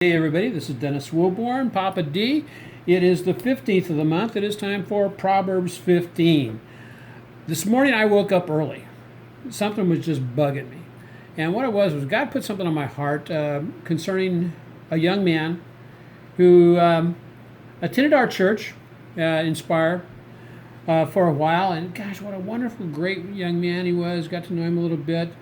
Hey everybody, this is Dennis Wilborn, Papa D. It is the 15th of the month. It is time for Proverbs 15. This morning I woke up early. Something was just bugging me. And what it was God put something on my heart concerning a young man who attended our church, Inspire, for a while. And gosh, what a wonderful, great young man he was. Got to know him a little bit.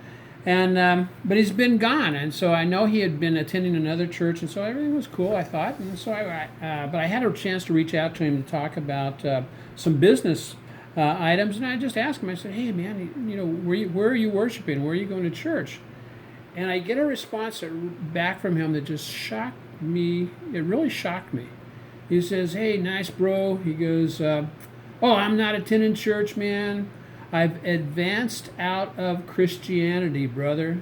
And but he's been gone, and so I know he had been attending another church, and so everything was cool, I thought. And so but I had a chance to reach out to him to talk about some business items, and I just asked him. I said, "Hey, man, where are you worshiping? Where are you going to church?" And I get a response back from him that just shocked me. It really shocked me. He says, "Hey, nice bro." He goes, "Oh, I'm not attending church, man. I've advanced out of Christianity, brother.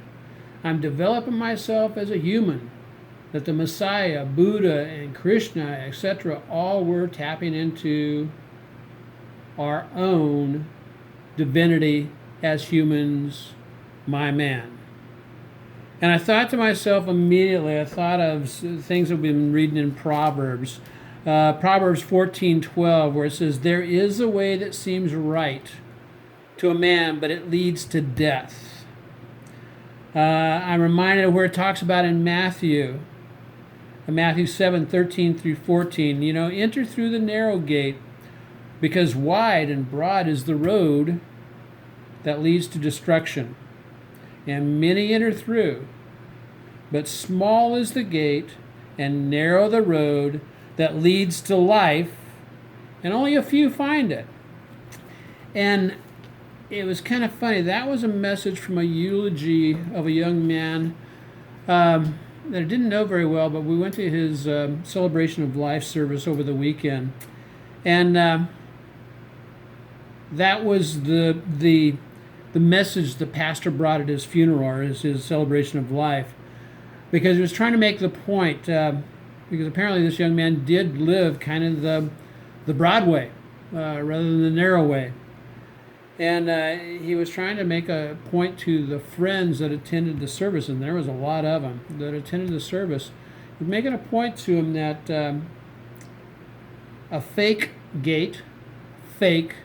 I'm developing myself as a human. That the Messiah, Buddha, and Krishna, etc., all were tapping into our own divinity as humans, my man." And I thought to myself immediately, I thought of things that we've been reading in Proverbs. Proverbs 14:12, where it says, "There is a way that seems right to a man, but it leads to death." I'm reminded of where it talks about in Matthew 7:13 through 14. Enter through the narrow gate, because wide and broad is the road that leads to destruction, and many enter through. But small is the gate, and narrow the road that leads to life, and only a few find it. And it was kind of funny. That was a message from a eulogy of a young man that I didn't know very well, but we went to his celebration of life service over the weekend, and that was the message the pastor brought at his funeral, or his celebration of life, because he was trying to make the point, because apparently this young man did live kind of the broad way rather than the narrow way. And he was trying to make a point to the friends that attended the service, and there was a lot of them that attended the service. He was making a point to him that a fake gate, fake,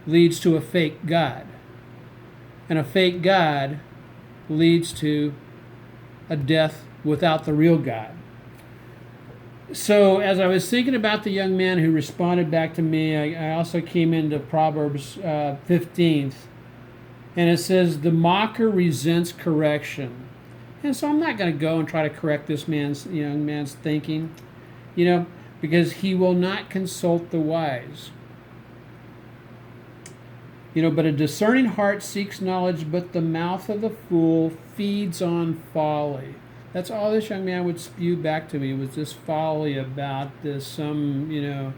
leads to a fake God. And a fake God leads to a death without the real God. So as I was thinking about the young man who responded back to me, I also came into Proverbs 15, and it says, "The mocker resents correction." And so I'm not going to go and try to correct this young man's thinking, because he will not consult the wise. But a discerning heart seeks knowledge, but the mouth of the fool feeds on folly. That's all this young man would spew back to me, was this folly about this mystic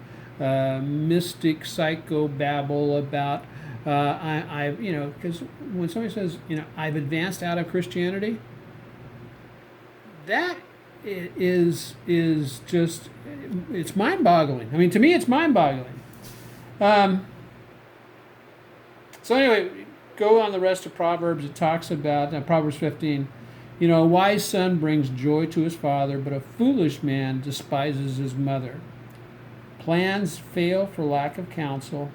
psychobabble about because when somebody says I've advanced out of Christianity, that is just, it's mind-boggling. I mean, to me, it's mind-boggling. So anyway, go on the rest of Proverbs. It talks about Proverbs 15. A wise son brings joy to his father, but a foolish man despises his mother. Plans fail for lack of counsel,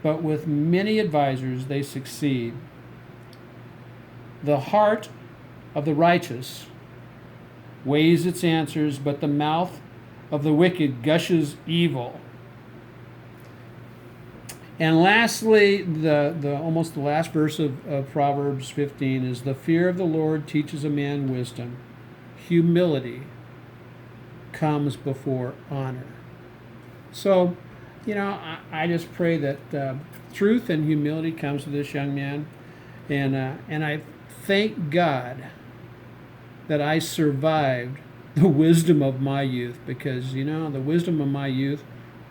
but with many advisors they succeed. The heart of the righteous weighs its answers, but the mouth of the wicked gushes evil. And lastly, the almost the last verse of Proverbs 15 is, "The fear of the Lord teaches a man wisdom. Humility comes before honor." So, I just pray that truth and humility comes to this young man, and I thank God that I survived the wisdom of my youth, because the wisdom of my youth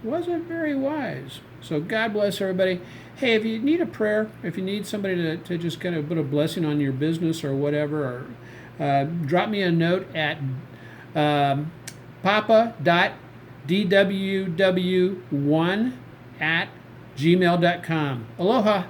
wasn't very wise. So God bless everybody. Hey, if you need a prayer, if you need somebody to just kind of put a blessing on your business or whatever, or drop me a note at papa.dww1@gmail.com. Aloha.